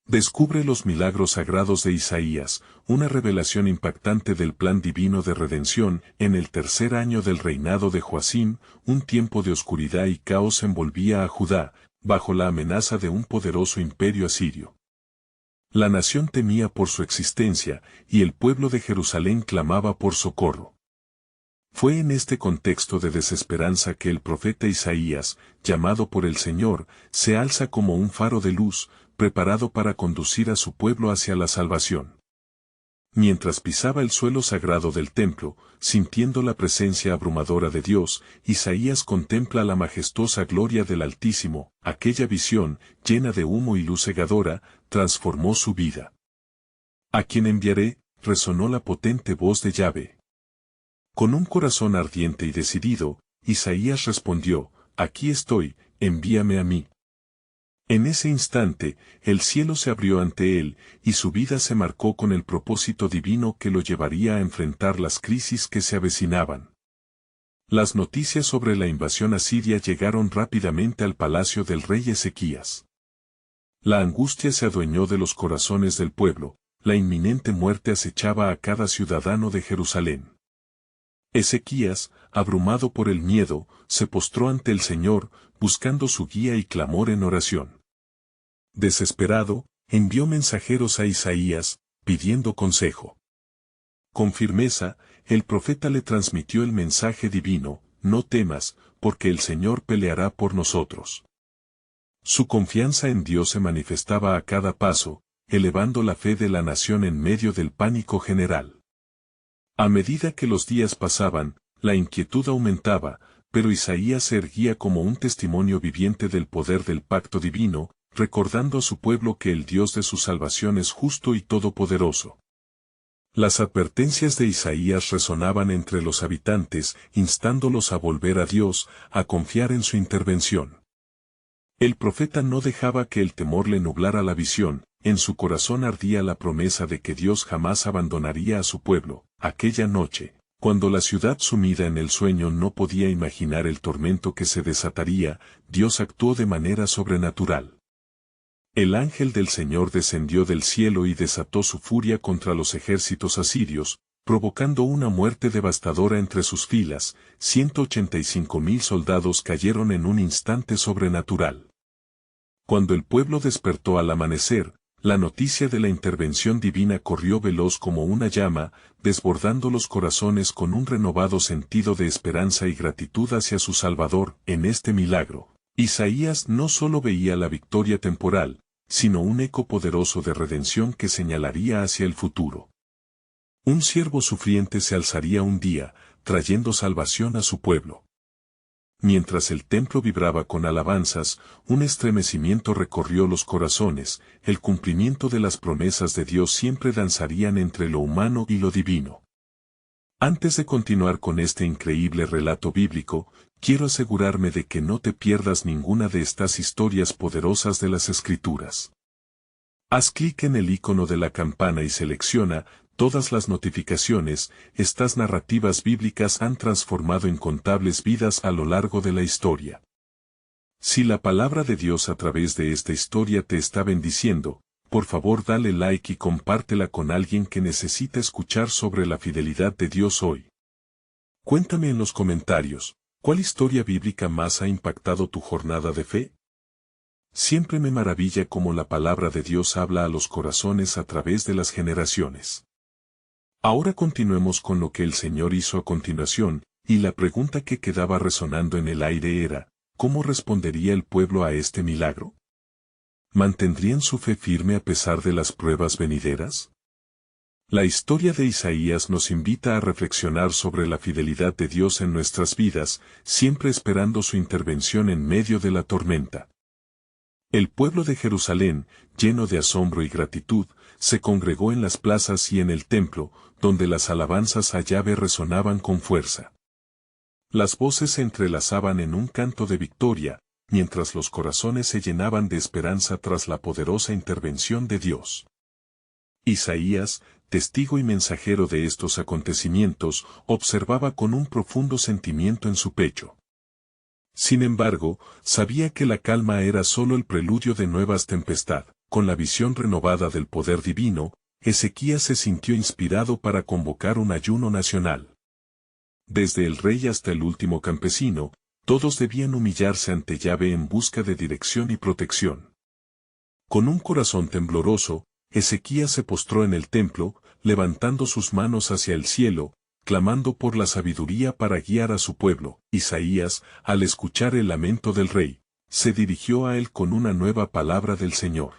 Descubre los milagros sagrados de Isaías, una revelación impactante del plan divino de redención. En el tercer año del reinado de Joacim, un tiempo de oscuridad y caos envolvía a Judá, bajo la amenaza de un poderoso imperio asirio. La nación temía por su existencia, y el pueblo de Jerusalén clamaba por socorro. Fue en este contexto de desesperanza que el profeta Isaías, llamado por el Señor, se alza como un faro de luz, preparado para conducir a su pueblo hacia la salvación. Mientras pisaba el suelo sagrado del templo, sintiendo la presencia abrumadora de Dios, Isaías contempla la majestuosa gloria del Altísimo. Aquella visión, llena de humo y luz cegadora, transformó su vida. ¿A quién enviaré?, resonó la potente voz de Yahvé. Con un corazón ardiente y decidido, Isaías respondió: Aquí estoy, envíame a mí. En ese instante, el cielo se abrió ante él, y su vida se marcó con el propósito divino que lo llevaría a enfrentar las crisis que se avecinaban. Las noticias sobre la invasión asiria llegaron rápidamente al palacio del rey Ezequías. La angustia se adueñó de los corazones del pueblo, la inminente muerte acechaba a cada ciudadano de Jerusalén. Ezequías, abrumado por el miedo, se postró ante el Señor, buscando su guía y clamor en oración. Desesperado, envió mensajeros a Isaías, pidiendo consejo. Con firmeza, el profeta le transmitió el mensaje divino: no temas, porque el Señor peleará por nosotros. Su confianza en Dios se manifestaba a cada paso, elevando la fe de la nación en medio del pánico general. A medida que los días pasaban, la inquietud aumentaba, pero Isaías se erguía como un testimonio viviente del poder del pacto divino, recordando a su pueblo que el Dios de su salvación es justo y todopoderoso. Las advertencias de Isaías resonaban entre los habitantes, instándolos a volver a Dios, a confiar en su intervención. El profeta no dejaba que el temor le nublara la visión, en su corazón ardía la promesa de que Dios jamás abandonaría a su pueblo. Aquella noche, cuando la ciudad sumida en el sueño no podía imaginar el tormento que se desataría, Dios actuó de manera sobrenatural. El ángel del Señor descendió del cielo y desató su furia contra los ejércitos asirios, provocando una muerte devastadora entre sus filas. 185,000 soldados cayeron en un instante sobrenatural. Cuando el pueblo despertó al amanecer, la noticia de la intervención divina corrió veloz como una llama, desbordando los corazones con un renovado sentido de esperanza y gratitud hacia su Salvador. En este milagro, Isaías no solo veía la victoria temporal, sino un eco poderoso de redención que señalaría hacia el futuro. Un siervo sufriente se alzaría un día, trayendo salvación a su pueblo. Mientras el templo vibraba con alabanzas, un estremecimiento recorrió los corazones. El cumplimiento de las promesas de Dios siempre danzarían entre lo humano y lo divino. Antes de continuar con este increíble relato bíblico, quiero asegurarme de que no te pierdas ninguna de estas historias poderosas de las Escrituras. Haz clic en el icono de la campana y selecciona todas las notificaciones. Estas narrativas bíblicas han transformado incontables vidas a lo largo de la historia. Si la palabra de Dios a través de esta historia te está bendiciendo, por favor dale like y compártela con alguien que necesita escuchar sobre la fidelidad de Dios hoy. Cuéntame en los comentarios, ¿cuál historia bíblica más ha impactado tu jornada de fe? Siempre me maravilla cómo la palabra de Dios habla a los corazones a través de las generaciones. Ahora continuemos con lo que el Señor hizo a continuación, y la pregunta que quedaba resonando en el aire era: ¿cómo respondería el pueblo a este milagro? ¿Mantendrían su fe firme a pesar de las pruebas venideras? La historia de Isaías nos invita a reflexionar sobre la fidelidad de Dios en nuestras vidas, siempre esperando su intervención en medio de la tormenta. El pueblo de Jerusalén, lleno de asombro y gratitud, se congregó en las plazas y en el templo, donde las alabanzas a Yahvé resonaban con fuerza. Las voces se entrelazaban en un canto de victoria, mientras los corazones se llenaban de esperanza tras la poderosa intervención de Dios. Isaías, testigo y mensajero de estos acontecimientos, observaba con un profundo sentimiento en su pecho. Sin embargo, sabía que la calma era solo el preludio de nuevas tempestades. con la visión renovada del poder divino, Ezequías se sintió inspirado para convocar un ayuno nacional. Desde el rey hasta el último campesino, todos debían humillarse ante Yahvé en busca de dirección y protección. Con un corazón tembloroso, Ezequías se postró en el templo, levantando sus manos hacia el cielo, clamando por la sabiduría para guiar a su pueblo. Isaías, al escuchar el lamento del rey, se dirigió a él con una nueva palabra del Señor.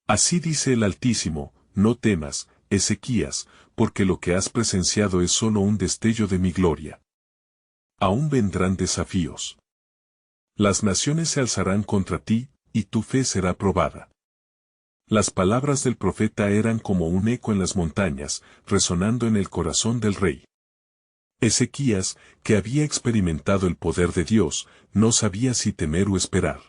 Así dice el Altísimo: no temas, Ezequías, porque lo que has presenciado es solo un destello de mi gloria. Aún vendrán desafíos. Las naciones se alzarán contra ti, y tu fe será probada. Las palabras del profeta eran como un eco en las montañas, resonando en el corazón del rey. Ezequías, que había experimentado el poder de Dios, no sabía si temer o esperar.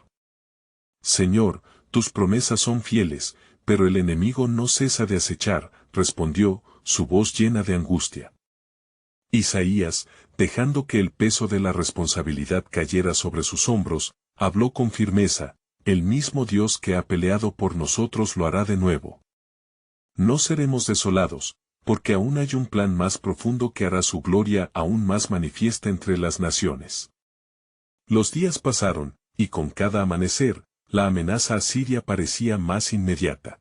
Señor, tus promesas son fieles, pero el enemigo no cesa de acechar, respondió, su voz llena de angustia. Isaías, dejando que el peso de la responsabilidad cayera sobre sus hombros, habló con firmeza: el mismo Dios que ha peleado por nosotros lo hará de nuevo. No seremos desolados, porque aún hay un plan más profundo que hará su gloria aún más manifiesta entre las naciones. Los días pasaron, y con cada amanecer, la amenaza asiria parecía más inmediata.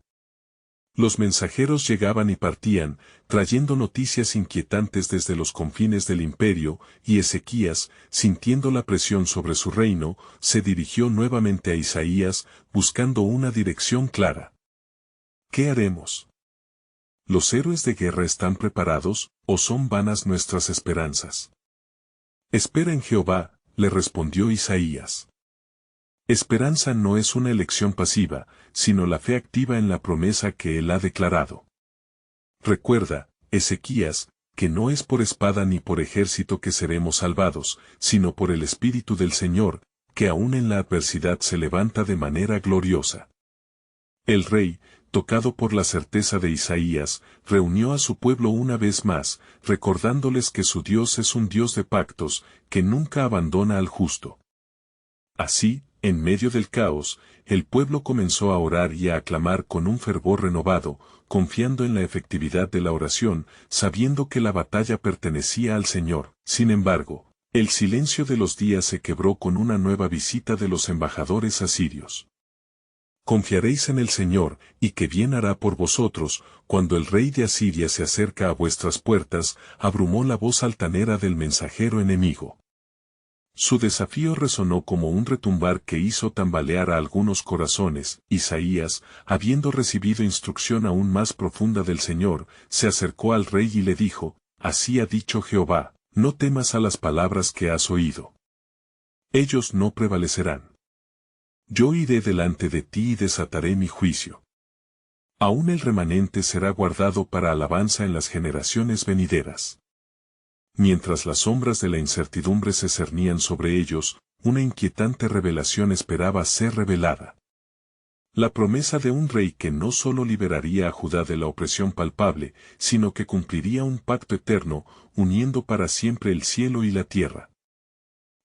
Los mensajeros llegaban y partían, trayendo noticias inquietantes desde los confines del imperio, y Ezequías, sintiendo la presión sobre su reino, se dirigió nuevamente a Isaías, buscando una dirección clara. ¿Qué haremos? ¿Los héroes de guerra están preparados, o son vanas nuestras esperanzas? Espera en Jehová, le respondió Isaías. Esperanza no es una elección pasiva, sino la fe activa en la promesa que Él ha declarado. Recuerda, Ezequías, que no es por espada ni por ejército que seremos salvados, sino por el Espíritu del Señor, que aún en la adversidad se levanta de manera gloriosa. El rey, tocado por la certeza de Isaías, reunió a su pueblo una vez más, recordándoles que su Dios es un Dios de pactos, que nunca abandona al justo. Así, en medio del caos, el pueblo comenzó a orar y a aclamar con un fervor renovado, confiando en la efectividad de la oración, sabiendo que la batalla pertenecía al Señor. Sin embargo, el silencio de los días se quebró con una nueva visita de los embajadores asirios. Confiaréis en el Señor, y que bien hará por vosotros, cuando el rey de Asiria se acerca a vuestras puertas, abrumó la voz altanera del mensajero enemigo. Su desafío resonó como un retumbar que hizo tambalear a algunos corazones. Isaías, habiendo recibido instrucción aún más profunda del Señor, se acercó al rey y le dijo: así ha dicho Jehová, no temas a las palabras que has oído. Ellos no prevalecerán. Yo iré delante de ti y desataré mi juicio. Aún el remanente será guardado para alabanza en las generaciones venideras. Mientras las sombras de la incertidumbre se cernían sobre ellos, una inquietante revelación esperaba ser revelada. La promesa de un rey que no solo liberaría a Judá de la opresión palpable, sino que cumpliría un pacto eterno, uniendo para siempre el cielo y la tierra.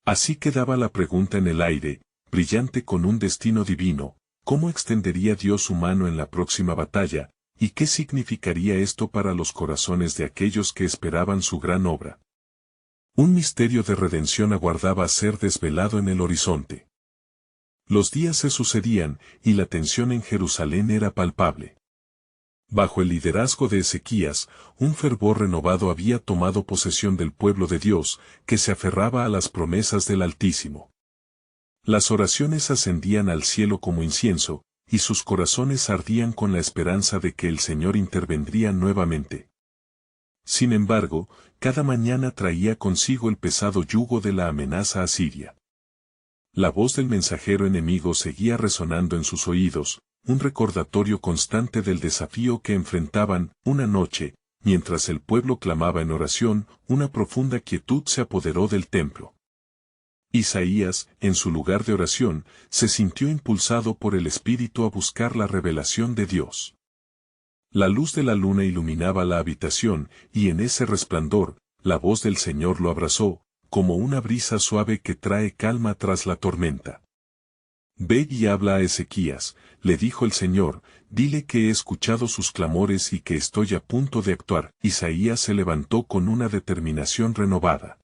Así quedaba la pregunta en el aire, brillante con un destino divino: ¿cómo extendería Dios su mano en la próxima batalla? ¿Y qué significaría esto para los corazones de aquellos que esperaban su gran obra? Un misterio de redención aguardaba ser desvelado en el horizonte. Los días se sucedían, y la tensión en Jerusalén era palpable. Bajo el liderazgo de Ezequías, un fervor renovado había tomado posesión del pueblo de Dios, que se aferraba a las promesas del Altísimo. Las oraciones ascendían al cielo como incienso, y sus corazones ardían con la esperanza de que el Señor intervendría nuevamente. Sin embargo, cada mañana traía consigo el pesado yugo de la amenaza asiria. La voz del mensajero enemigo seguía resonando en sus oídos, un recordatorio constante del desafío que enfrentaban. Una noche, mientras el pueblo clamaba en oración, una profunda quietud se apoderó del templo. Isaías, en su lugar de oración, se sintió impulsado por el Espíritu a buscar la revelación de Dios. La luz de la luna iluminaba la habitación, y en ese resplandor, la voz del Señor lo abrazó, como una brisa suave que trae calma tras la tormenta. Ve y habla a Ezequías, le dijo el Señor, dile que he escuchado sus clamores y que estoy a punto de actuar. Isaías se levantó con una determinación renovada.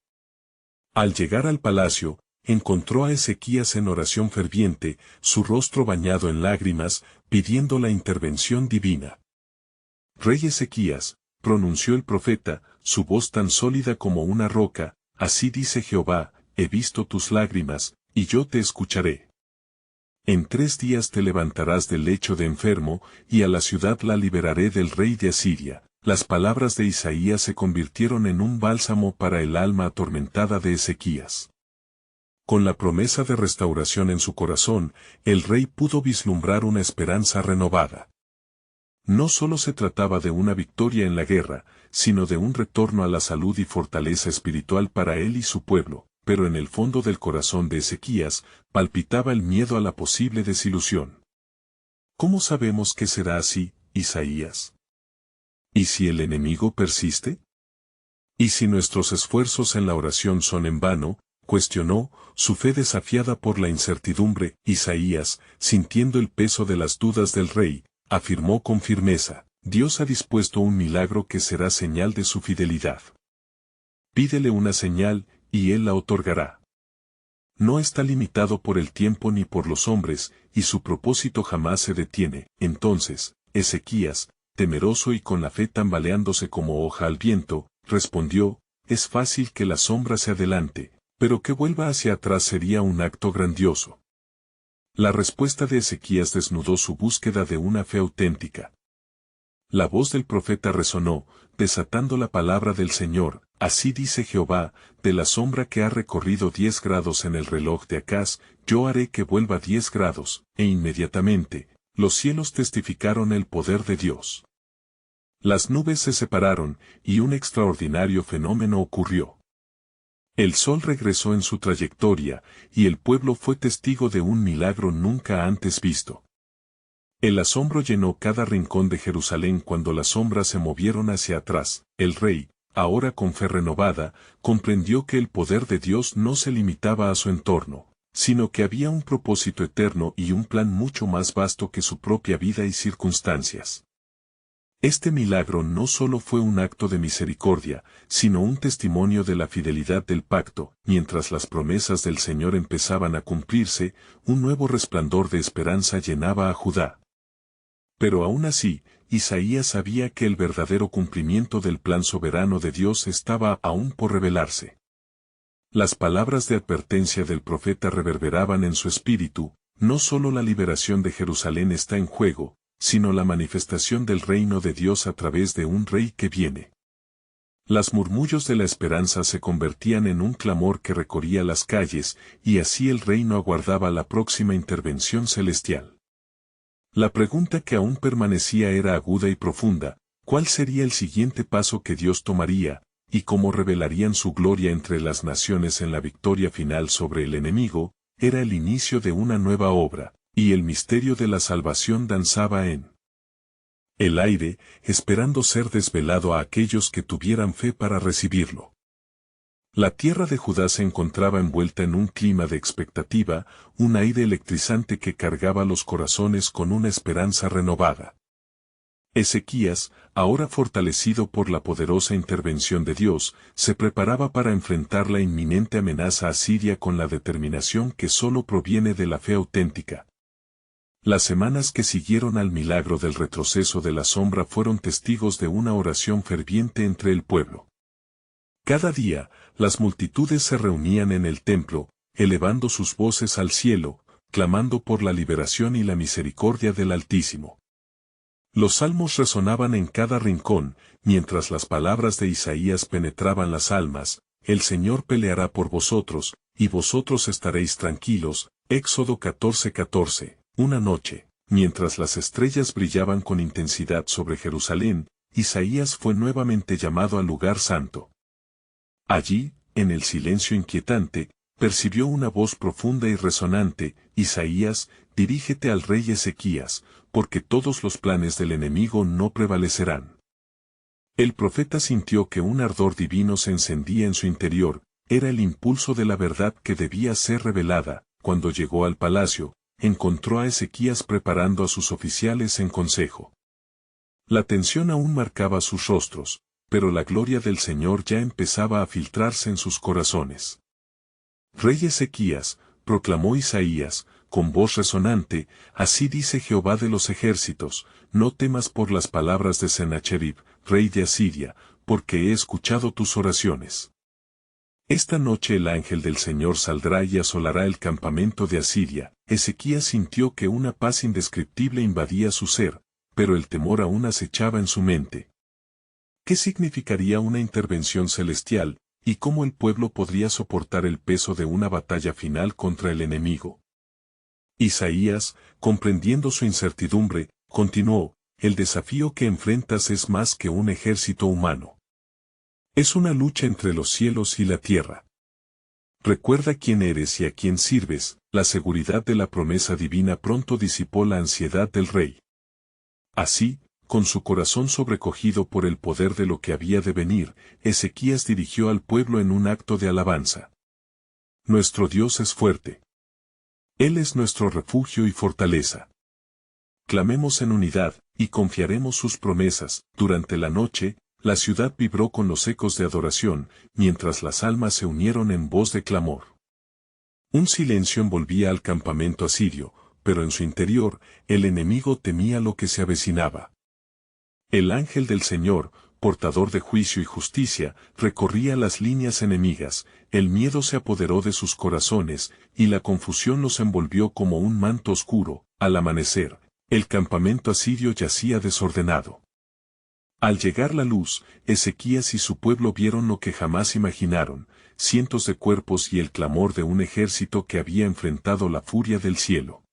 Al llegar al palacio, encontró a Ezequías en oración ferviente, su rostro bañado en lágrimas, pidiendo la intervención divina. Rey Ezequías, pronunció el profeta, su voz tan sólida como una roca, así dice Jehová, he visto tus lágrimas, y yo te escucharé. En 3 días te levantarás del lecho de enfermo, y a la ciudad la liberaré del rey de Asiria. Las palabras de Isaías se convirtieron en un bálsamo para el alma atormentada de Ezequías. Con la promesa de restauración en su corazón, el rey pudo vislumbrar una esperanza renovada. No solo se trataba de una victoria en la guerra, sino de un retorno a la salud y fortaleza espiritual para él y su pueblo, pero en el fondo del corazón de Ezequías palpitaba el miedo a la posible desilusión. ¿Cómo sabemos que será así, Isaías? ¿Y si el enemigo persiste? ¿Y si nuestros esfuerzos en la oración son en vano? Cuestionó, su fe desafiada por la incertidumbre. Isaías, sintiendo el peso de las dudas del rey, afirmó con firmeza, Dios ha dispuesto un milagro que será señal de su fidelidad. Pídele una señal, y él la otorgará. No está limitado por el tiempo ni por los hombres, y su propósito jamás se detiene. Entonces, Ezequías, temeroso y con la fe tambaleándose como hoja al viento, respondió, es fácil que la sombra se adelante, pero que vuelva hacia atrás sería un acto grandioso. La respuesta de Ezequías desnudó su búsqueda de una fe auténtica. La voz del profeta resonó, desatando la palabra del Señor, así dice Jehová, de la sombra que ha recorrido 10 grados en el reloj de Acaz, yo haré que vuelva 10 grados, e inmediatamente, los cielos testificaron el poder de Dios. Las nubes se separaron, y un extraordinario fenómeno ocurrió. El sol regresó en su trayectoria, y el pueblo fue testigo de un milagro nunca antes visto. El asombro llenó cada rincón de Jerusalén cuando las sombras se movieron hacia atrás. El rey, ahora con fe renovada, comprendió que el poder de Dios no se limitaba a su entorno, sino que había un propósito eterno y un plan mucho más vasto que su propia vida y circunstancias. Este milagro no solo fue un acto de misericordia, sino un testimonio de la fidelidad del pacto. Mientras las promesas del Señor empezaban a cumplirse, un nuevo resplandor de esperanza llenaba a Judá. Pero aún así, Isaías sabía que el verdadero cumplimiento del plan soberano de Dios estaba aún por revelarse. Las palabras de advertencia del profeta reverberaban en su espíritu, no solo la liberación de Jerusalén está en juego, sino la manifestación del reino de Dios a través de un rey que viene. Las murmullos de la esperanza se convertían en un clamor que recorría las calles, y así el reino aguardaba la próxima intervención celestial. La pregunta que aún permanecía era aguda y profunda, ¿cuál sería el siguiente paso que Dios tomaría, y cómo revelarían su gloria entre las naciones en la victoria final sobre el enemigo? Era el inicio de una nueva obra, y el misterio de la salvación danzaba en el aire, esperando ser desvelado a aquellos que tuvieran fe para recibirlo. La tierra de Judá se encontraba envuelta en un clima de expectativa, un aire electrizante que cargaba los corazones con una esperanza renovada. Ezequías, ahora fortalecido por la poderosa intervención de Dios, se preparaba para enfrentar la inminente amenaza asiria con la determinación que solo proviene de la fe auténtica. Las semanas que siguieron al milagro del retroceso de la sombra fueron testigos de una oración ferviente entre el pueblo. Cada día, las multitudes se reunían en el templo, elevando sus voces al cielo, clamando por la liberación y la misericordia del Altísimo. Los salmos resonaban en cada rincón, mientras las palabras de Isaías penetraban las almas, el Señor peleará por vosotros, y vosotros estaréis tranquilos. Éxodo 14:14. Una noche, mientras las estrellas brillaban con intensidad sobre Jerusalén, Isaías fue nuevamente llamado al lugar santo. Allí, en el silencio inquietante, percibió una voz profunda y resonante, Isaías, dirígete al rey Ezequías, porque todos los planes del enemigo no prevalecerán. El profeta sintió que un ardor divino se encendía en su interior, era el impulso de la verdad que debía ser revelada. Cuando llegó al palacio, encontró a Ezequías preparando a sus oficiales en consejo. La tensión aún marcaba sus rostros, pero la gloria del Señor ya empezaba a filtrarse en sus corazones. Rey Ezequías, proclamó Isaías, con voz resonante, así dice Jehová de los ejércitos, no temas por las palabras de Sennacherib, rey de Asiria, porque he escuchado tus oraciones. Esta noche el ángel del Señor saldrá y asolará el campamento de Asiria. Ezequías sintió que una paz indescriptible invadía su ser, pero el temor aún acechaba en su mente. ¿Qué significaría una intervención celestial, y cómo el pueblo podría soportar el peso de una batalla final contra el enemigo? Isaías, comprendiendo su incertidumbre, continuó, el desafío que enfrentas es más que un ejército humano. Es una lucha entre los cielos y la tierra. Recuerda quién eres y a quién sirves. La seguridad de la promesa divina pronto disipó la ansiedad del rey. Así, con su corazón sobrecogido por el poder de lo que había de venir, Ezequías dirigió al pueblo en un acto de alabanza. Nuestro Dios es fuerte. Él es nuestro refugio y fortaleza. Clamemos en unidad, y confiaremos sus promesas. Durante la noche, la ciudad vibró con los ecos de adoración, mientras las almas se unieron en voz de clamor. Un silencio envolvía al campamento asirio, pero en su interior, el enemigo temía lo que se avecinaba. El ángel del Señor, portador de juicio y justicia, recorría las líneas enemigas, el miedo se apoderó de sus corazones, y la confusión los envolvió como un manto oscuro. Al amanecer, el campamento asirio yacía desordenado. Al llegar la luz, Ezequías y su pueblo vieron lo que jamás imaginaron, cientos de cuerpos y el clamor de un ejército que había enfrentado la furia del cielo.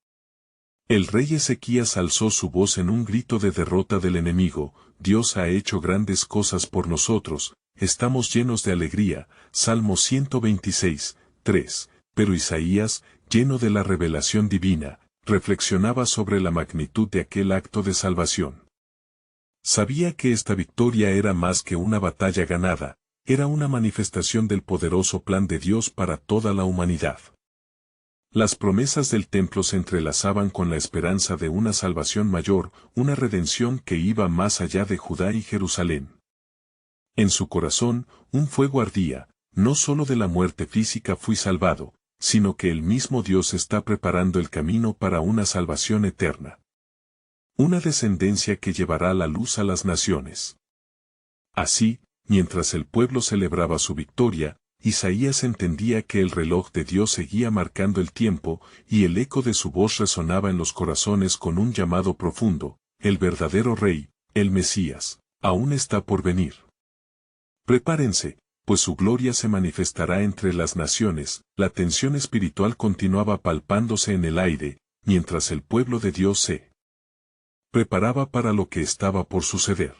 El rey Ezequías alzó su voz en un grito de derrota del enemigo, Dios ha hecho grandes cosas por nosotros, estamos llenos de alegría, Salmo 126, 3, pero Isaías, lleno de la revelación divina, reflexionaba sobre la magnitud de aquel acto de salvación. Sabía que esta victoria era más que una batalla ganada, era una manifestación del poderoso plan de Dios para toda la humanidad. Las promesas del templo se entrelazaban con la esperanza de una salvación mayor, una redención que iba más allá de Judá y Jerusalén. En su corazón, un fuego ardía, no solo de la muerte física fui salvado, sino que el mismo Dios está preparando el camino para una salvación eterna. Una descendencia que llevará la luz a las naciones. Así, mientras el pueblo celebraba su victoria, Isaías entendía que el reloj de Dios seguía marcando el tiempo, y el eco de su voz resonaba en los corazones con un llamado profundo, el verdadero Rey, el Mesías, aún está por venir. Prepárense, pues su gloria se manifestará entre las naciones. La tensión espiritual continuaba palpándose en el aire, mientras el pueblo de Dios se preparaba para lo que estaba por suceder.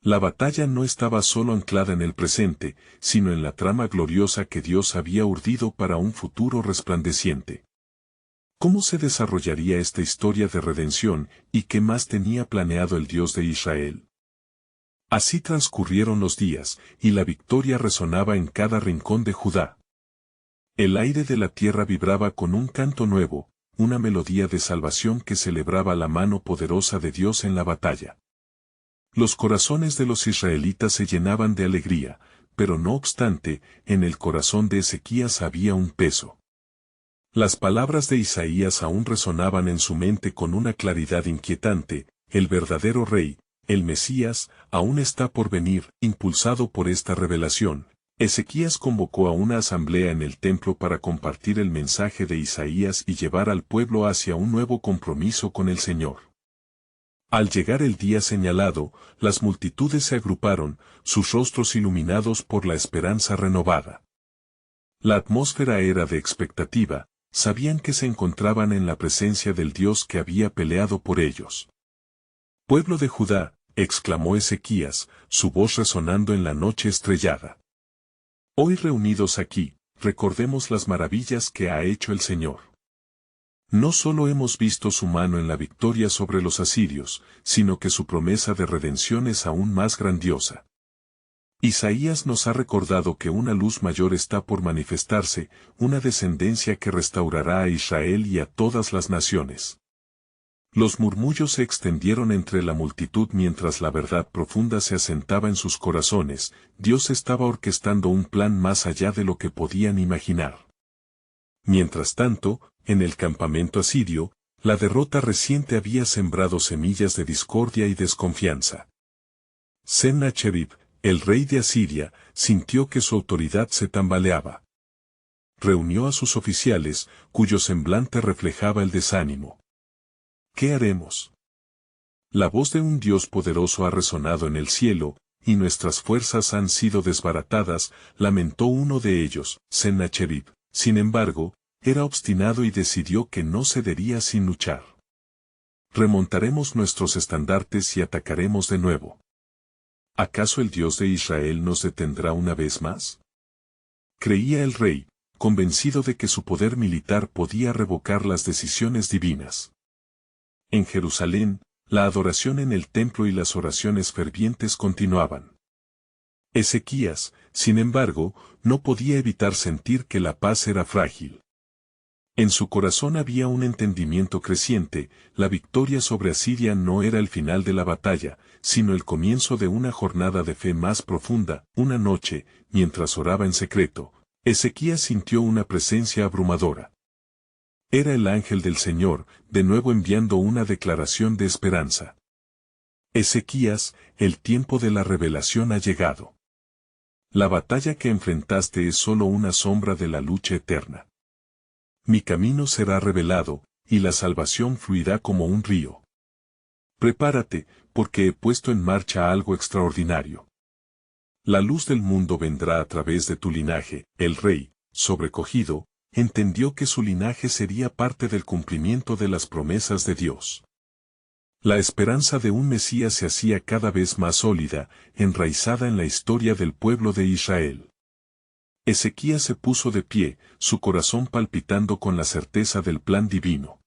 La batalla no estaba solo anclada en el presente, sino en la trama gloriosa que Dios había urdido para un futuro resplandeciente. ¿Cómo se desarrollaría esta historia de redención, y qué más tenía planeado el Dios de Israel? Así transcurrieron los días, y la victoria resonaba en cada rincón de Judá. El aire de la tierra vibraba con un canto nuevo, una melodía de salvación que celebraba la mano poderosa de Dios en la batalla. Los corazones de los israelitas se llenaban de alegría, pero no obstante, en el corazón de Ezequías había un peso. Las palabras de Isaías aún resonaban en su mente con una claridad inquietante, el verdadero Rey, el Mesías, aún está por venir. Impulsado por esta revelación, Ezequías convocó a una asamblea en el templo para compartir el mensaje de Isaías y llevar al pueblo hacia un nuevo compromiso con el Señor. Al llegar el día señalado, las multitudes se agruparon, sus rostros iluminados por la esperanza renovada. La atmósfera era de expectativa, sabían que se encontraban en la presencia del Dios que había peleado por ellos. «Pueblo de Judá», exclamó Ezequías, su voz resonando en la noche estrellada. «Hoy reunidos aquí, recordemos las maravillas que ha hecho el Señor. No solo hemos visto su mano en la victoria sobre los asirios, sino que su promesa de redención es aún más grandiosa. Isaías nos ha recordado que una luz mayor está por manifestarse, una descendencia que restaurará a Israel y a todas las naciones. Los murmullos se extendieron entre la multitud mientras la verdad profunda se asentaba en sus corazones. Dios estaba orquestando un plan más allá de lo que podían imaginar. Mientras tanto, en el campamento asirio, la derrota reciente había sembrado semillas de discordia y desconfianza. Sennacherib, el rey de Asiria, sintió que su autoridad se tambaleaba. Reunió a sus oficiales, cuyo semblante reflejaba el desánimo. ¿Qué haremos? La voz de un Dios poderoso ha resonado en el cielo, y nuestras fuerzas han sido desbaratadas, lamentó uno de ellos, Sennacherib. Sin embargo, era obstinado y decidió que no cedería sin luchar. Remontaremos nuestros estandartes y atacaremos de nuevo. ¿Acaso el Dios de Israel nos detendrá una vez más? Creía el rey, convencido de que su poder militar podía revocar las decisiones divinas. En Jerusalén, la adoración en el templo y las oraciones fervientes continuaban. Ezequías, sin embargo, no podía evitar sentir que la paz era frágil. En su corazón había un entendimiento creciente, la victoria sobre Asiria no era el final de la batalla, sino el comienzo de una jornada de fe más profunda. Una noche, mientras oraba en secreto, Ezequías sintió una presencia abrumadora. Era el ángel del Señor, de nuevo enviando una declaración de esperanza. Ezequías, el tiempo de la revelación ha llegado. La batalla que enfrentaste es solo una sombra de la lucha eterna. Mi camino será revelado, y la salvación fluirá como un río. Prepárate, porque he puesto en marcha algo extraordinario. La luz del mundo vendrá a través de tu linaje. El rey, sobrecogido, entendió que su linaje sería parte del cumplimiento de las promesas de Dios. La esperanza de un Mesías se hacía cada vez más sólida, enraizada en la historia del pueblo de Israel. Ezequías se puso de pie, su corazón palpitando con la certeza del plan divino.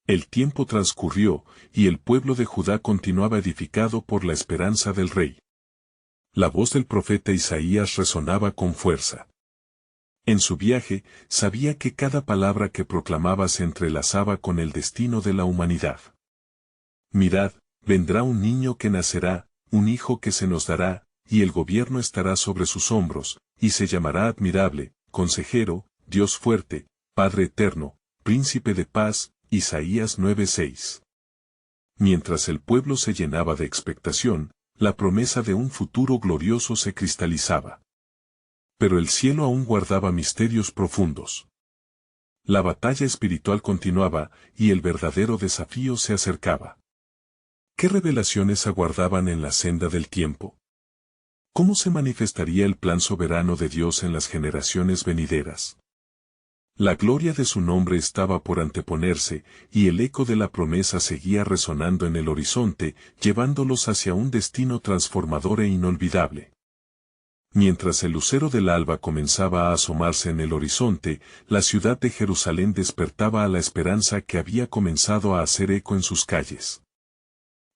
El tiempo transcurrió, y el pueblo de Judá continuaba edificado por la esperanza del rey. La voz del profeta Isaías resonaba con fuerza. En su viaje, sabía que cada palabra que proclamaba se entrelazaba con el destino de la humanidad. Mirad, vendrá un niño que nacerá, un hijo que se nos dará, y el gobierno estará sobre sus hombros, y se llamará admirable, consejero, Dios fuerte, Padre eterno, príncipe de paz. Isaías 9:6. Mientras el pueblo se llenaba de expectación, la promesa de un futuro glorioso se cristalizaba. Pero el cielo aún guardaba misterios profundos. La batalla espiritual continuaba, y el verdadero desafío se acercaba. ¿Qué revelaciones aguardaban en la senda del tiempo? ¿Cómo se manifestaría el plan soberano de Dios en las generaciones venideras? La gloria de su nombre estaba por anteponerse, y el eco de la promesa seguía resonando en el horizonte, llevándolos hacia un destino transformador e inolvidable. Mientras el lucero del alba comenzaba a asomarse en el horizonte, la ciudad de Jerusalén despertaba a la esperanza que había comenzado a hacer eco en sus calles.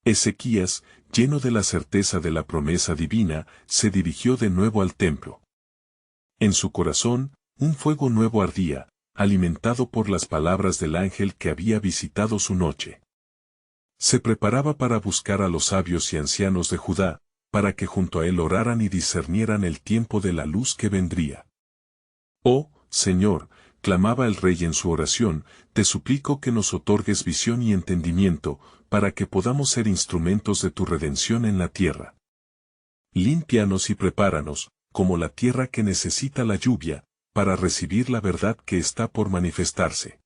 Ezequías, lleno de la certeza de la promesa divina, se dirigió de nuevo al templo. En su corazón, un fuego nuevo ardía, alimentado por las palabras del ángel que había visitado su noche. Se preparaba para buscar a los sabios y ancianos de Judá, para que junto a él oraran y discernieran el tiempo de la luz que vendría. Oh, Señor, clamaba el rey en su oración, te suplico que nos otorgues visión y entendimiento, para que podamos ser instrumentos de tu redención en la tierra. Límpianos y prepáranos, como la tierra que necesita la lluvia, para recibir la verdad que está por manifestarse.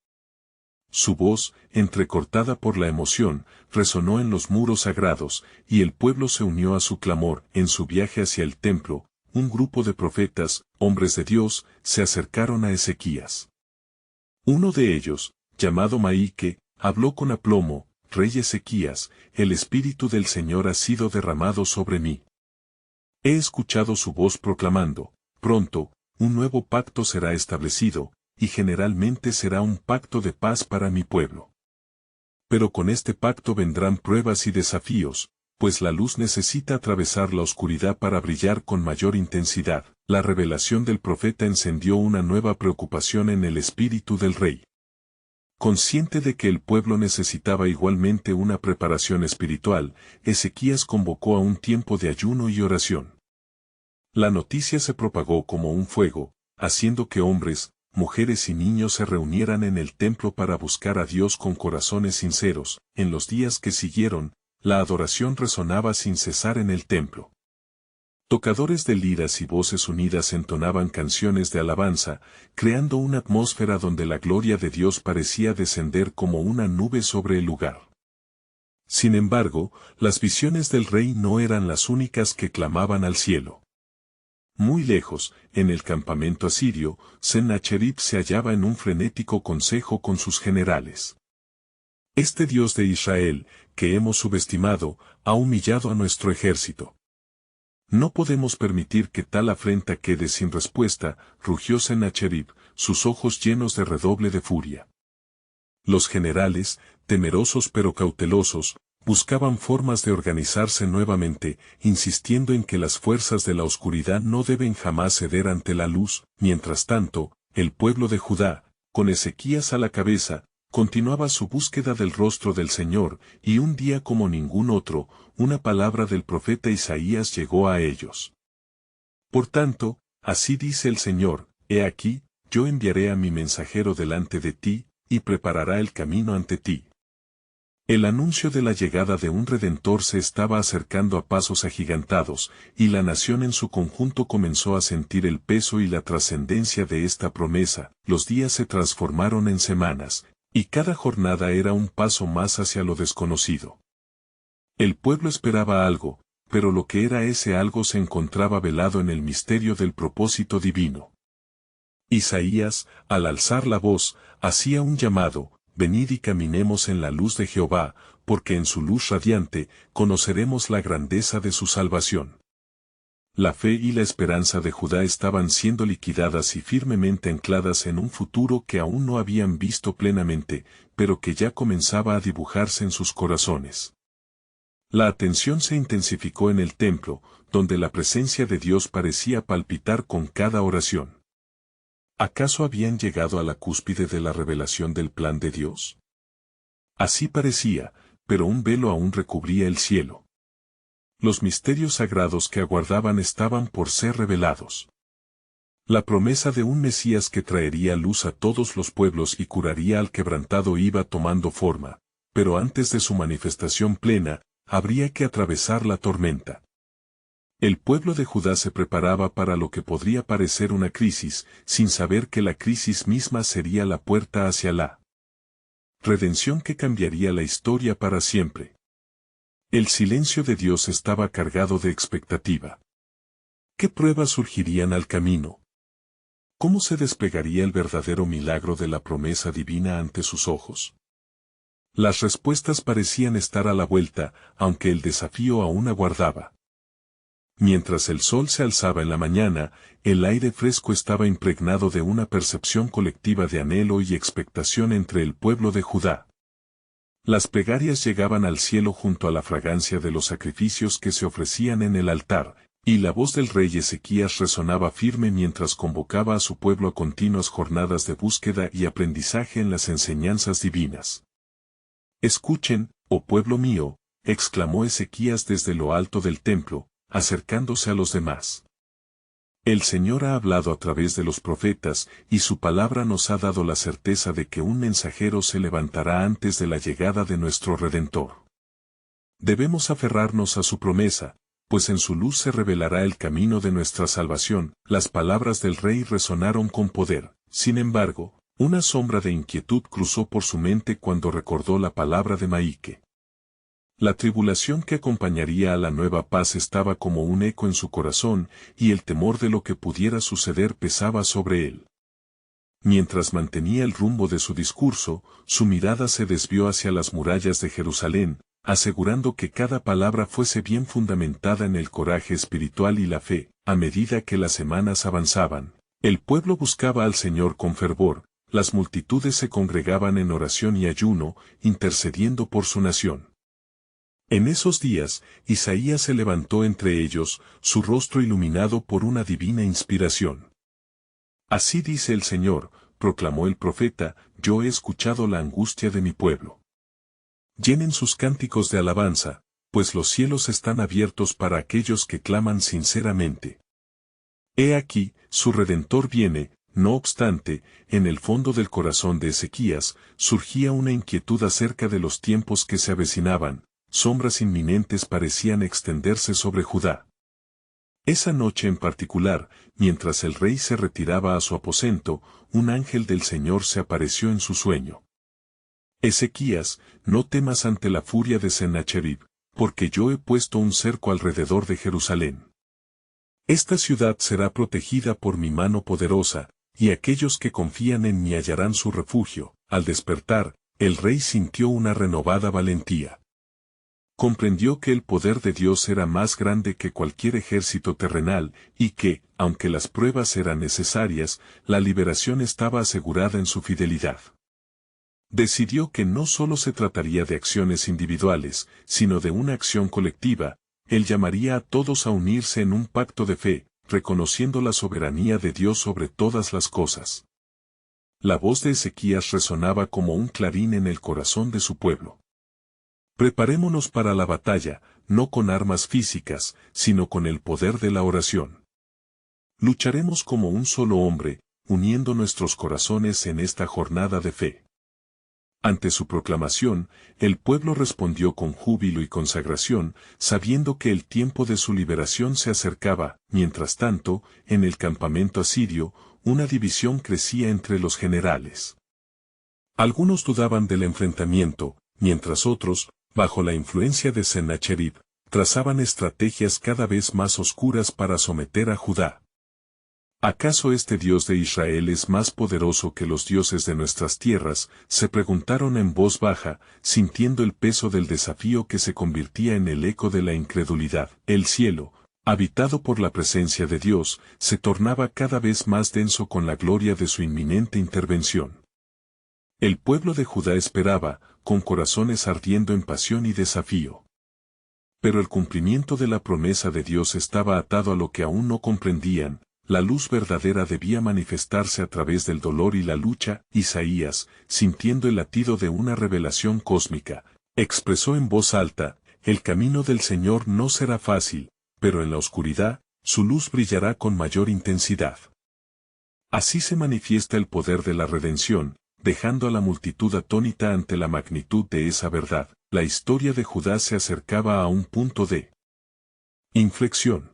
Su voz, entrecortada por la emoción, resonó en los muros sagrados, y el pueblo se unió a su clamor. En su viaje hacia el templo, un grupo de profetas, hombres de Dios, se acercaron a Ezequías. Uno de ellos, llamado Maíque, habló con aplomo: Rey Ezequías, el Espíritu del Señor ha sido derramado sobre mí. He escuchado su voz proclamando: pronto, un nuevo pacto será establecido, y generalmente será un pacto de paz para mi pueblo. Pero con este pacto vendrán pruebas y desafíos, pues la luz necesita atravesar la oscuridad para brillar con mayor intensidad. La revelación del profeta encendió una nueva preocupación en el espíritu del rey. Consciente de que el pueblo necesitaba igualmente una preparación espiritual, Ezequías convocó a un tiempo de ayuno y oración. La noticia se propagó como un fuego, haciendo que hombres, mujeres y niños se reunieran en el templo para buscar a Dios con corazones sinceros. En los días que siguieron, la adoración resonaba sin cesar en el templo. Tocadores de liras y voces unidas entonaban canciones de alabanza, creando una atmósfera donde la gloria de Dios parecía descender como una nube sobre el lugar. Sin embargo, las visiones del rey no eran las únicas que clamaban al cielo. Muy lejos, en el campamento asirio, Sennacherib se hallaba en un frenético consejo con sus generales. Este Dios de Israel, que hemos subestimado, ha humillado a nuestro ejército. No podemos permitir que tal afrenta quede sin respuesta, rugió Sennacherib, sus ojos llenos de redoble de furia. Los generales, temerosos pero cautelosos, buscaban formas de organizarse nuevamente, insistiendo en que las fuerzas de la oscuridad no deben jamás ceder ante la luz. Mientras tanto, el pueblo de Judá, con Ezequías a la cabeza, continuaba su búsqueda del rostro del Señor, y un día como ningún otro, una palabra del profeta Isaías llegó a ellos. Por tanto, así dice el Señor, he aquí, yo enviaré a mi mensajero delante de ti, y preparará el camino ante ti. El anuncio de la llegada de un Redentor se estaba acercando a pasos agigantados, y la nación en su conjunto comenzó a sentir el peso y la trascendencia de esta promesa. Los días se transformaron en semanas, y cada jornada era un paso más hacia lo desconocido. El pueblo esperaba algo, pero lo que era ese algo se encontraba velado en el misterio del propósito divino. Isaías, al alzar la voz, hacía un llamado: venid y caminemos en la luz de Jehová, porque en su luz radiante conoceremos la grandeza de su salvación. La fe y la esperanza de Judá estaban siendo liquidadas y firmemente ancladas en un futuro que aún no habían visto plenamente, pero que ya comenzaba a dibujarse en sus corazones. La atención se intensificó en el templo, donde la presencia de Dios parecía palpitar con cada oración. ¿Acaso habían llegado a la cúspide de la revelación del plan de Dios? Así parecía, pero un velo aún recubría el cielo. Los misterios sagrados que aguardaban estaban por ser revelados. La promesa de un Mesías que traería luz a todos los pueblos y curaría al quebrantado iba tomando forma, pero antes de su manifestación plena, habría que atravesar la tormenta. El pueblo de Judá se preparaba para lo que podría parecer una crisis, sin saber que la crisis misma sería la puerta hacia la redención que cambiaría la historia para siempre. El silencio de Dios estaba cargado de expectativa. ¿Qué pruebas surgirían al camino? ¿Cómo se desplegaría el verdadero milagro de la promesa divina ante sus ojos? Las respuestas parecían estar a la vuelta, aunque el desafío aún aguardaba. Mientras el sol se alzaba en la mañana, el aire fresco estaba impregnado de una percepción colectiva de anhelo y expectación entre el pueblo de Judá. Las plegarias llegaban al cielo junto a la fragancia de los sacrificios que se ofrecían en el altar, y la voz del rey Ezequías resonaba firme mientras convocaba a su pueblo a continuas jornadas de búsqueda y aprendizaje en las enseñanzas divinas. Escuchen, oh pueblo mío, exclamó Ezequías desde lo alto del templo, acercándose a los demás. El Señor ha hablado a través de los profetas, y su palabra nos ha dado la certeza de que un mensajero se levantará antes de la llegada de nuestro Redentor. Debemos aferrarnos a su promesa, pues en su luz se revelará el camino de nuestra salvación. Las palabras del rey resonaron con poder. Sin embargo, una sombra de inquietud cruzó por su mente cuando recordó la palabra de Maíque. La tribulación que acompañaría a la nueva paz estaba como un eco en su corazón, y el temor de lo que pudiera suceder pesaba sobre él. Mientras mantenía el rumbo de su discurso, su mirada se desvió hacia las murallas de Jerusalén, asegurando que cada palabra fuese bien fundamentada en el coraje espiritual y la fe. A medida que las semanas avanzaban, el pueblo buscaba al Señor con fervor, las multitudes se congregaban en oración y ayuno, intercediendo por su nación. En esos días, Isaías se levantó entre ellos, su rostro iluminado por una divina inspiración. Así dice el Señor, proclamó el profeta, yo he escuchado la angustia de mi pueblo. Llenen sus cánticos de alabanza, pues los cielos están abiertos para aquellos que claman sinceramente. He aquí, su Redentor viene, no obstante, en el fondo del corazón de Ezequías, surgía una inquietud acerca de los tiempos que se avecinaban, sombras inminentes parecían extenderse sobre Judá. Esa noche en particular, mientras el rey se retiraba a su aposento, un ángel del Señor se apareció en su sueño. Ezequías, no temas ante la furia de Sennacherib, porque yo he puesto un cerco alrededor de Jerusalén. Esta ciudad será protegida por mi mano poderosa, y aquellos que confían en mí hallarán su refugio. Al despertar, el rey sintió una renovada valentía. Comprendió que el poder de Dios era más grande que cualquier ejército terrenal, y que, aunque las pruebas eran necesarias, la liberación estaba asegurada en su fidelidad. Decidió que no solo se trataría de acciones individuales, sino de una acción colectiva. Él llamaría a todos a unirse en un pacto de fe, reconociendo la soberanía de Dios sobre todas las cosas. La voz de Ezequías resonaba como un clarín en el corazón de su pueblo. Preparémonos para la batalla, no con armas físicas, sino con el poder de la oración. Lucharemos como un solo hombre, uniendo nuestros corazones en esta jornada de fe. Ante su proclamación, el pueblo respondió con júbilo y consagración, sabiendo que el tiempo de su liberación se acercaba. Mientras tanto, en el campamento asirio, una división crecía entre los generales. Algunos dudaban del enfrentamiento, mientras otros, bajo la influencia de Sennacherib, trazaban estrategias cada vez más oscuras para someter a Judá. ¿Acaso este Dios de Israel es más poderoso que los dioses de nuestras tierras?, se preguntaron en voz baja, sintiendo el peso del desafío que se convertía en el eco de la incredulidad. El cielo, habitado por la presencia de Dios, se tornaba cada vez más denso con la gloria de su inminente intervención. El pueblo de Judá esperaba, con corazones ardiendo en pasión y desafío. Pero el cumplimiento de la promesa de Dios estaba atado a lo que aún no comprendían. La luz verdadera debía manifestarse a través del dolor y la lucha. Isaías, sintiendo el latido de una revelación cósmica, expresó en voz alta, el camino del Señor no será fácil, pero en la oscuridad, su luz brillará con mayor intensidad. Así se manifiesta el poder de la redención, dejando a la multitud atónita ante la magnitud de esa verdad. La historia de Judá se acercaba a un punto de inflexión.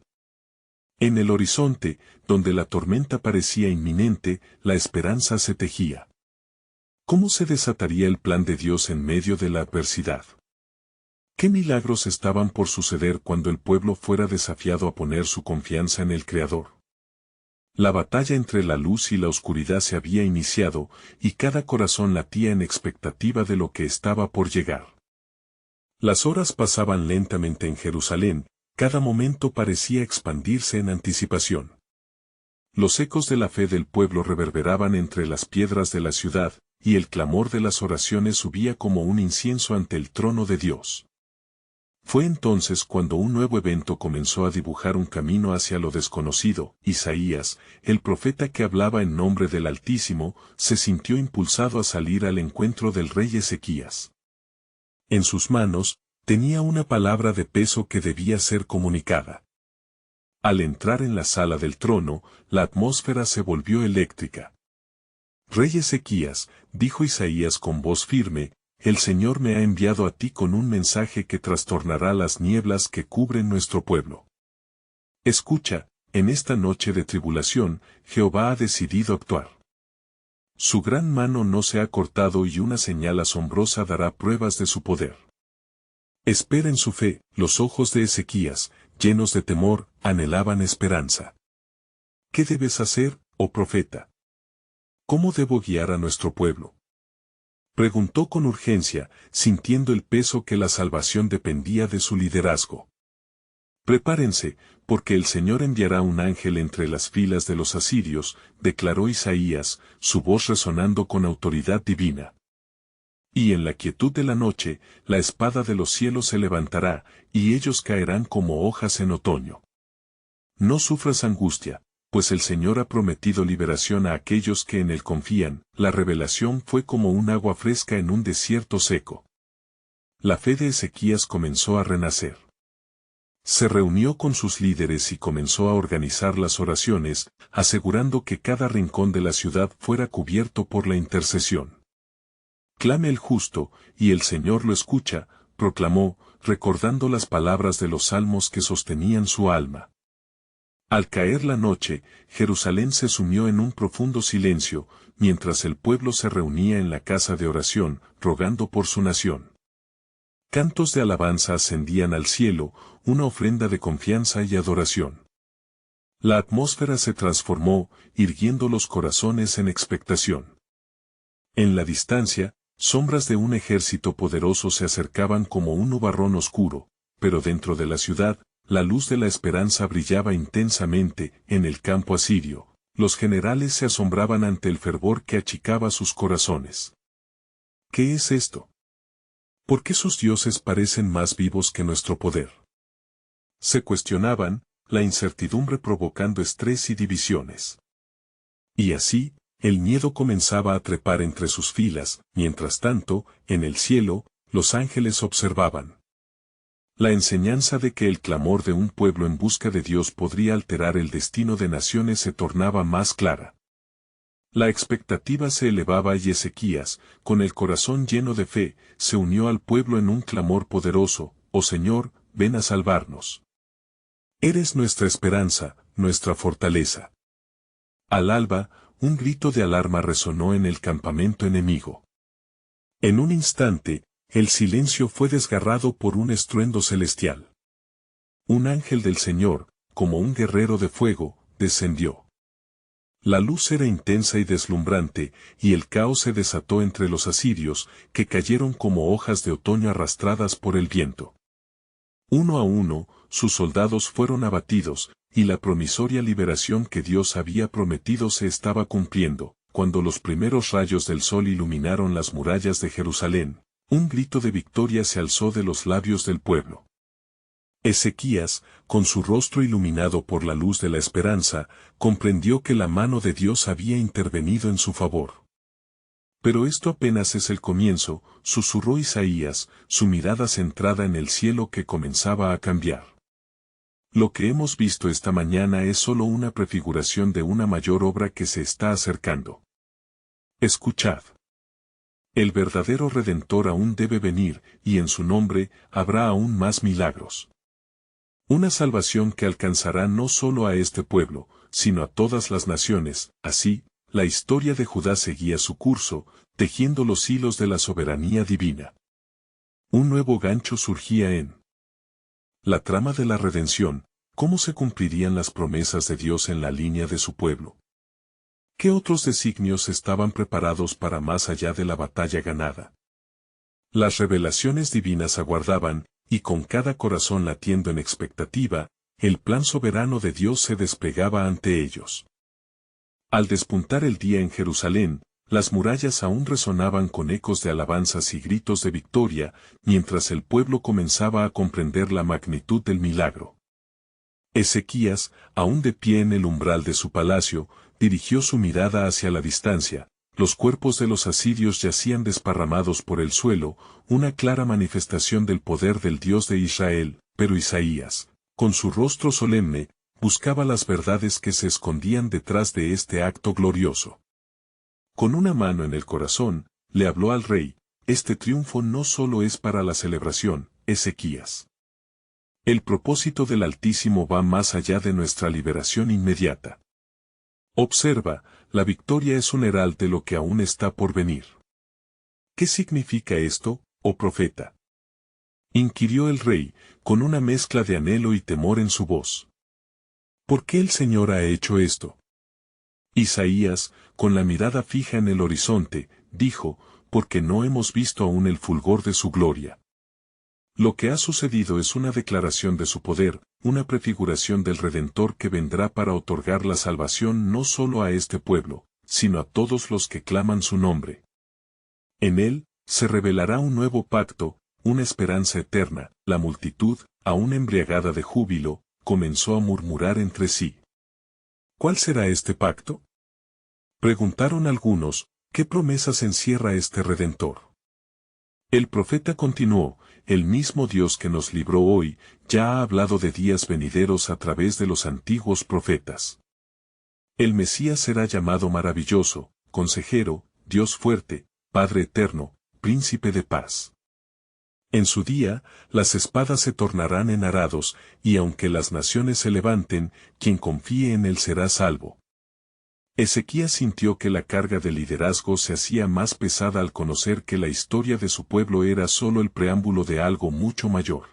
En el horizonte, donde la tormenta parecía inminente, la esperanza se tejía. ¿Cómo se desataría el plan de Dios en medio de la adversidad? ¿Qué milagros estaban por suceder cuando el pueblo fuera desafiado a poner su confianza en el Creador? La batalla entre la luz y la oscuridad se había iniciado, y cada corazón latía en expectativa de lo que estaba por llegar. Las horas pasaban lentamente en Jerusalén. Cada momento parecía expandirse en anticipación. Los ecos de la fe del pueblo reverberaban entre las piedras de la ciudad, y el clamor de las oraciones subía como un incienso ante el trono de Dios. Fue entonces cuando un nuevo evento comenzó a dibujar un camino hacia lo desconocido. Isaías, el profeta que hablaba en nombre del Altísimo, se sintió impulsado a salir al encuentro del rey Ezequías. En sus manos, tenía una palabra de peso que debía ser comunicada. Al entrar en la sala del trono, la atmósfera se volvió eléctrica. Rey Ezequías, dijo Isaías con voz firme, el Señor me ha enviado a ti con un mensaje que trastornará las nieblas que cubren nuestro pueblo. Escucha, en esta noche de tribulación, Jehová ha decidido actuar. Su gran mano no se ha cortado y una señal asombrosa dará pruebas de su poder. Espera en su fe. Los ojos de Ezequías, llenos de temor, anhelaban esperanza. ¿Qué debes hacer, oh profeta? ¿Cómo debo guiar a nuestro pueblo? Preguntó con urgencia, sintiendo el peso que la salvación dependía de su liderazgo. Prepárense, porque el Señor enviará un ángel entre las filas de los asirios, declaró Isaías, su voz resonando con autoridad divina. Y en la quietud de la noche, la espada de los cielos se levantará, y ellos caerán como hojas en otoño. No sufras angustia, pues el Señor ha prometido liberación a aquellos que en Él confían. La revelación fue como un agua fresca en un desierto seco. La fe de Ezequías comenzó a renacer. Se reunió con sus líderes y comenzó a organizar las oraciones, asegurando que cada rincón de la ciudad fuera cubierto por la intercesión. Clame el justo, y el Señor lo escucha, proclamó, recordando las palabras de los salmos que sostenían su alma. Al caer la noche, Jerusalén se sumió en un profundo silencio, mientras el pueblo se reunía en la casa de oración, rogando por su nación. Cantos de alabanza ascendían al cielo, una ofrenda de confianza y adoración. La atmósfera se transformó, irguiendo los corazones en expectación. En la distancia, sombras de un ejército poderoso se acercaban como un nubarrón oscuro, pero dentro de la ciudad, la luz de la esperanza brillaba intensamente. En el campo asirio, los generales se asombraban ante el fervor que achicaba sus corazones. ¿Qué es esto? ¿Por qué sus dioses parecen más vivos que nuestro poder? Se cuestionaban, la incertidumbre provocando estrés y divisiones. Y así, el miedo comenzaba a trepar entre sus filas. Mientras tanto, en el cielo, los ángeles observaban. La enseñanza de que el clamor de un pueblo en busca de Dios podría alterar el destino de naciones se tornaba más clara. La expectativa se elevaba y Ezequías, con el corazón lleno de fe, se unió al pueblo en un clamor poderoso: «Oh Señor, ven a salvarnos. Eres nuestra esperanza, nuestra fortaleza». Al alba, un grito de alarma resonó en el campamento enemigo. En un instante, el silencio fue desgarrado por un estruendo celestial. Un ángel del Señor, como un guerrero de fuego, descendió. La luz era intensa y deslumbrante, y el caos se desató entre los asirios, que cayeron como hojas de otoño arrastradas por el viento. Uno a uno, sus soldados fueron abatidos, y la promisoria liberación que Dios había prometido se estaba cumpliendo. Cuando los primeros rayos del sol iluminaron las murallas de Jerusalén, un grito de victoria se alzó de los labios del pueblo. Ezequías, con su rostro iluminado por la luz de la esperanza, comprendió que la mano de Dios había intervenido en su favor. Pero esto apenas es el comienzo, susurró Isaías, su mirada centrada en el cielo que comenzaba a cambiar. Lo que hemos visto esta mañana es solo una prefiguración de una mayor obra que se está acercando. Escuchad. El verdadero Redentor aún debe venir, y en su nombre habrá aún más milagros. Una salvación que alcanzará no solo a este pueblo, sino a todas las naciones. Así, la historia de Judá seguía su curso, tejiendo los hilos de la soberanía divina. Un nuevo gancho surgía en la trama de la redención. ¿Cómo se cumplirían las promesas de Dios en la línea de su pueblo? ¿Qué otros designios estaban preparados para más allá de la batalla ganada? Las revelaciones divinas aguardaban, y con cada corazón latiendo en expectativa, el plan soberano de Dios se desplegaba ante ellos. Al despuntar el día en Jerusalén, las murallas aún resonaban con ecos de alabanzas y gritos de victoria, mientras el pueblo comenzaba a comprender la magnitud del milagro. Ezequías, aún de pie en el umbral de su palacio, dirigió su mirada hacia la distancia. Los cuerpos de los asirios yacían desparramados por el suelo, una clara manifestación del poder del Dios de Israel. Pero Isaías, con su rostro solemne, buscaba las verdades que se escondían detrás de este acto glorioso. Con una mano en el corazón, le habló al rey: «Este triunfo no solo es para la celebración, Ezequías. El propósito del Altísimo va más allá de nuestra liberación inmediata. Observa, la victoria es un heraldo de lo que aún está por venir». «¿Qué significa esto, oh profeta?», inquirió el rey, con una mezcla de anhelo y temor en su voz. «¿Por qué el Señor ha hecho esto?». Isaías, con la mirada fija en el horizonte, dijo: «Porque no hemos visto aún el fulgor de su gloria». Lo que ha sucedido es una declaración de su poder, una prefiguración del Redentor que vendrá para otorgar la salvación no solo a este pueblo, sino a todos los que claman su nombre. En él, Se revelará un nuevo pacto, una esperanza eterna. La multitud, aún embriagada de júbilo, comenzó a murmurar entre sí. ¿Cuál será este pacto? Preguntaron algunos, ¿qué promesas encierra este Redentor? El profeta continuó, el mismo Dios que nos libró hoy, ya ha hablado de días venideros a través de los antiguos profetas. El Mesías será llamado maravilloso, consejero, Dios fuerte, Padre eterno, príncipe de paz. En su día, las espadas se tornarán en arados, y aunque las naciones se levanten, quien confíe en él será salvo. Ezequías sintió que la carga de liderazgo se hacía más pesada al conocer que la historia de su pueblo era solo el preámbulo de algo mucho mayor.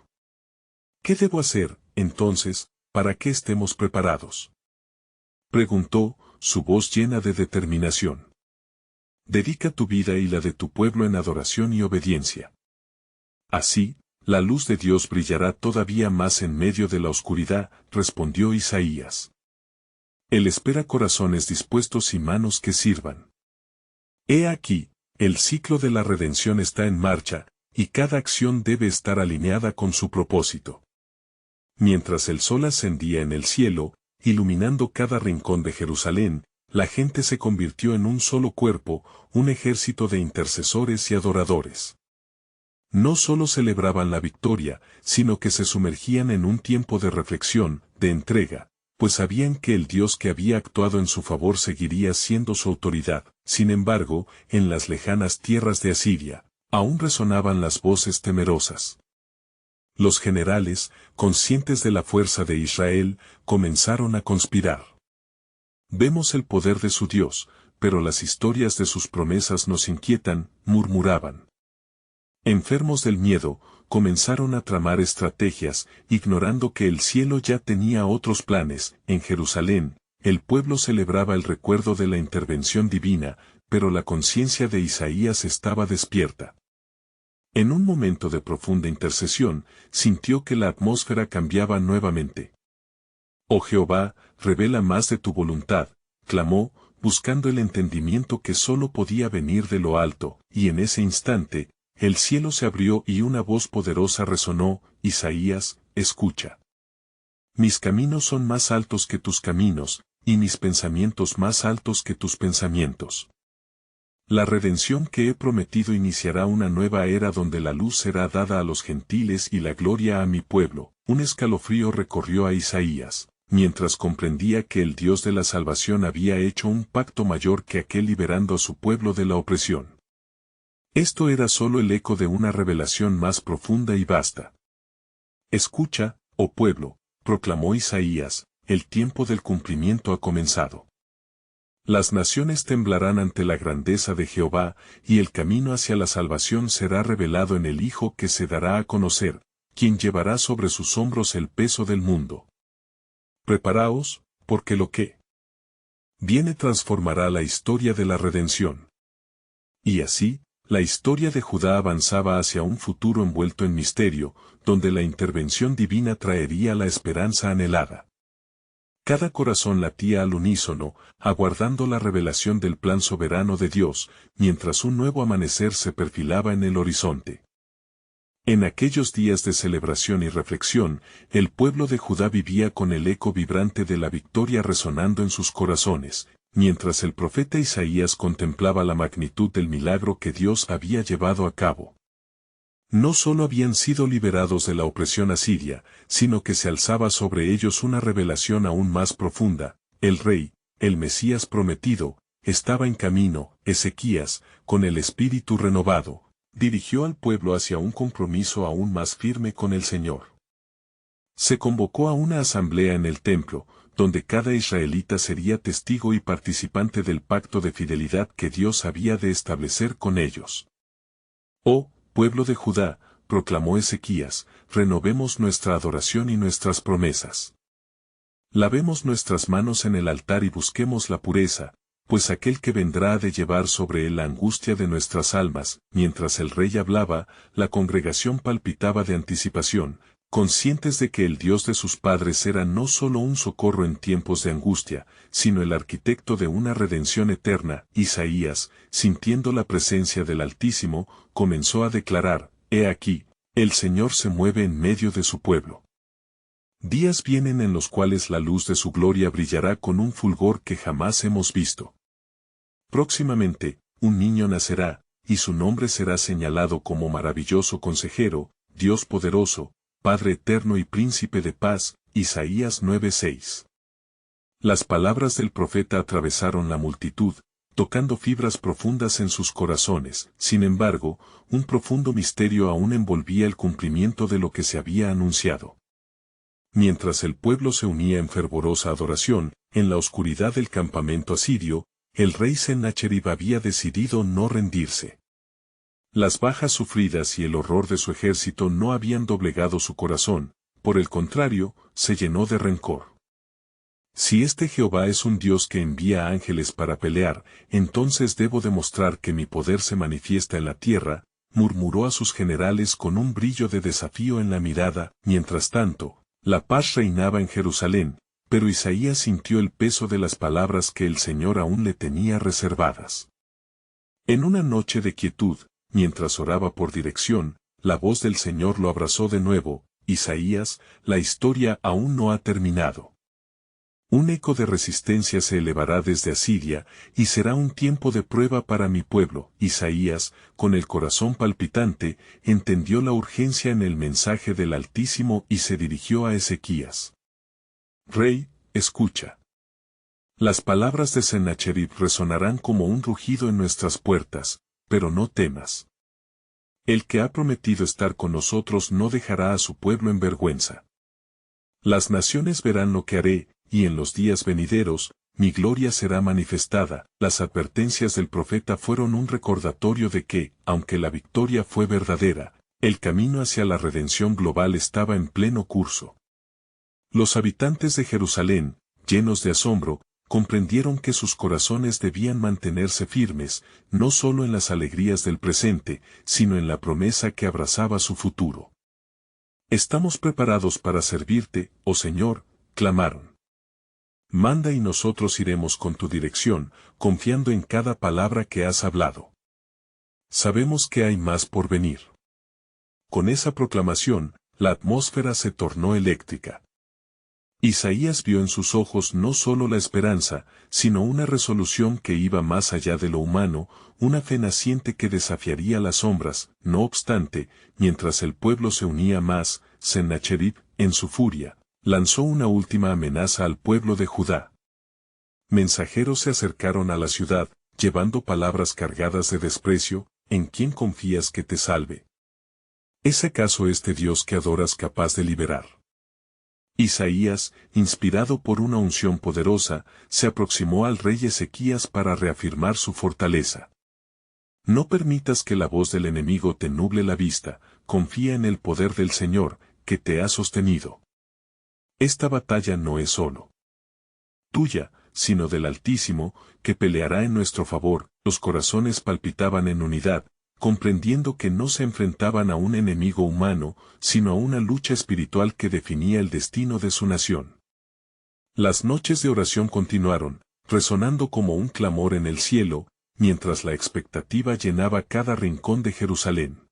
¿Qué debo hacer, entonces, para que estemos preparados? Preguntó, su voz llena de determinación. Dedica tu vida y la de tu pueblo en adoración y obediencia. Así, la luz de Dios brillará todavía más en medio de la oscuridad, respondió Isaías. Él espera corazones dispuestos y manos que sirvan. He aquí, el ciclo de la redención está en marcha, y cada acción debe estar alineada con su propósito. Mientras el sol ascendía en el cielo, iluminando cada rincón de Jerusalén, la gente se convirtió en un solo cuerpo, un ejército de intercesores y adoradores. No solo celebraban la victoria, sino que se sumergían en un tiempo de reflexión, de entrega, pues sabían que el Dios que había actuado en su favor seguiría siendo su autoridad. Sin embargo, en las lejanas tierras de Asiria, aún resonaban las voces temerosas. Los generales, conscientes de la fuerza de Israel, comenzaron a conspirar. Vemos el poder de su Dios, pero las historias de sus promesas nos inquietan, murmuraban. Enfermos del miedo, comenzaron a tramar estrategias, ignorando que el cielo ya tenía otros planes. En Jerusalén, el pueblo celebraba el recuerdo de la intervención divina, pero la conciencia de Isaías estaba despierta. En un momento de profunda intercesión, sintió que la atmósfera cambiaba nuevamente. Oh Jehová, revela más de tu voluntad, clamó, buscando el entendimiento que solo podía venir de lo alto, y en ese instante, el cielo se abrió y una voz poderosa resonó, Isaías, escucha. Mis caminos son más altos que tus caminos, y mis pensamientos más altos que tus pensamientos. La redención que he prometido iniciará una nueva era donde la luz será dada a los gentiles y la gloria a mi pueblo. Un escalofrío recorrió a Isaías, mientras comprendía que el Dios de la salvación había hecho un pacto mayor que aquel liberando a su pueblo de la opresión. Esto era solo el eco de una revelación más profunda y vasta. Escucha, oh pueblo, proclamó Isaías, el tiempo del cumplimiento ha comenzado. Las naciones temblarán ante la grandeza de Jehová, y el camino hacia la salvación será revelado en el Hijo que se dará a conocer, quien llevará sobre sus hombros el peso del mundo. Preparaos, porque lo que viene transformará la historia de la redención. Y así, la historia de Judá avanzaba hacia un futuro envuelto en misterio, donde la intervención divina traería la esperanza anhelada. Cada corazón latía al unísono, aguardando la revelación del plan soberano de Dios, mientras un nuevo amanecer se perfilaba en el horizonte. En aquellos días de celebración y reflexión, el pueblo de Judá vivía con el eco vibrante de la victoria resonando en sus corazones, mientras el profeta Isaías contemplaba la magnitud del milagro que Dios había llevado a cabo. No solo habían sido liberados de la opresión asiria, sino que se alzaba sobre ellos una revelación aún más profunda. El rey, el Mesías prometido, estaba en camino. Ezequías, con el espíritu renovado, dirigió al pueblo hacia un compromiso aún más firme con el Señor. Se convocó a una asamblea en el templo, donde cada israelita sería testigo y participante del pacto de fidelidad que Dios había de establecer con ellos. Oh, pueblo de Judá, proclamó Ezequías, renovemos nuestra adoración y nuestras promesas. Lavemos nuestras manos en el altar y busquemos la pureza, pues aquel que vendrá ha de llevar sobre él la angustia de nuestras almas. Mientras el rey hablaba, la congregación palpitaba de anticipación, conscientes de que el Dios de sus padres era no solo un socorro en tiempos de angustia, sino el arquitecto de una redención eterna. Isaías, sintiendo la presencia del Altísimo, comenzó a declarar: He aquí, el Señor se mueve en medio de su pueblo. Días vienen en los cuales la luz de su gloria brillará con un fulgor que jamás hemos visto. Próximamente, un niño nacerá, y su nombre será señalado como maravilloso consejero, Dios poderoso, Padre eterno y príncipe de paz. Isaías 9:6. Las palabras del profeta atravesaron la multitud, tocando fibras profundas en sus corazones. Sin embargo, un profundo misterio aún envolvía el cumplimiento de lo que se había anunciado. Mientras el pueblo se unía en fervorosa adoración, en la oscuridad del campamento asirio, el rey Sennacherib había decidido no rendirse. Las bajas sufridas y el horror de su ejército no habían doblegado su corazón, por el contrario, se llenó de rencor. Si este Jehová es un Dios que envía ángeles para pelear, entonces debo demostrar que mi poder se manifiesta en la tierra, murmuró a sus generales con un brillo de desafío en la mirada. Mientras tanto, la paz reinaba en Jerusalén, pero Isaías sintió el peso de las palabras que el Señor aún le tenía reservadas. En una noche de quietud, mientras oraba por dirección, la voz del Señor lo abrazó de nuevo: Isaías, la historia aún no ha terminado. Un eco de resistencia se elevará desde Asiria, y será un tiempo de prueba para mi pueblo. Isaías, con el corazón palpitante, entendió la urgencia en el mensaje del Altísimo y se dirigió a Ezequías. Rey, escucha. Las palabras de Sennacherib resonarán como un rugido en nuestras puertas, pero no temas. El que ha prometido estar con nosotros no dejará a su pueblo en vergüenza. Las naciones verán lo que haré, y en los días venideros, mi gloria será manifestada. Las advertencias del profeta fueron un recordatorio de que, aunque la victoria fue verdadera, el camino hacia la redención global estaba en pleno curso. Los habitantes de Jerusalén, llenos de asombro, comprendieron que sus corazones debían mantenerse firmes, no solo en las alegrías del presente, sino en la promesa que abrazaba su futuro. Estamos preparados para servirte, oh Señor, clamaron. Manda y nosotros iremos con tu dirección, confiando en cada palabra que has hablado. Sabemos que hay más por venir. Con esa proclamación, la atmósfera se tornó eléctrica. Isaías vio en sus ojos no solo la esperanza, sino una resolución que iba más allá de lo humano, una fe naciente que desafiaría las sombras. No obstante, mientras el pueblo se unía más, Sennacherib, en su furia, lanzó una última amenaza al pueblo de Judá. Mensajeros se acercaron a la ciudad, llevando palabras cargadas de desprecio: ¿en quién confías que te salve? ¿Es acaso este Dios que adoras capaz de liberar? Isaías, inspirado por una unción poderosa, se aproximó al rey Ezequías para reafirmar su fortaleza. No permitas que la voz del enemigo te nuble la vista, confía en el poder del Señor, que te ha sostenido. Esta batalla no es solo tuya, sino del Altísimo, que peleará en nuestro favor. Los corazones palpitaban en unidad, comprendiendo que no se enfrentaban a un enemigo humano, sino a una lucha espiritual que definía el destino de su nación. Las noches de oración continuaron, resonando como un clamor en el cielo, mientras la expectativa llenaba cada rincón de Jerusalén.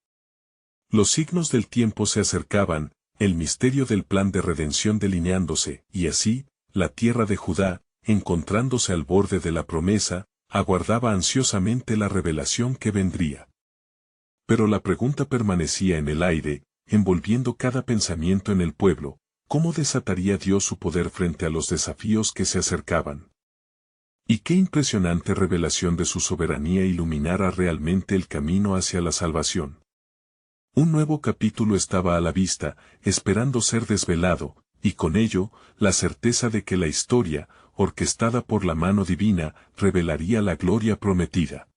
Los signos del tiempo se acercaban, el misterio del plan de redención delineándose, y así, la tierra de Judá, encontrándose al borde de la promesa, aguardaba ansiosamente la revelación que vendría. Pero la pregunta permanecía en el aire, envolviendo cada pensamiento en el pueblo: ¿cómo desataría Dios su poder frente a los desafíos que se acercaban? Y qué impresionante revelación de su soberanía iluminara realmente el camino hacia la salvación. Un nuevo capítulo estaba a la vista, esperando ser desvelado, y con ello, la certeza de que la historia, orquestada por la mano divina, revelaría la gloria prometida.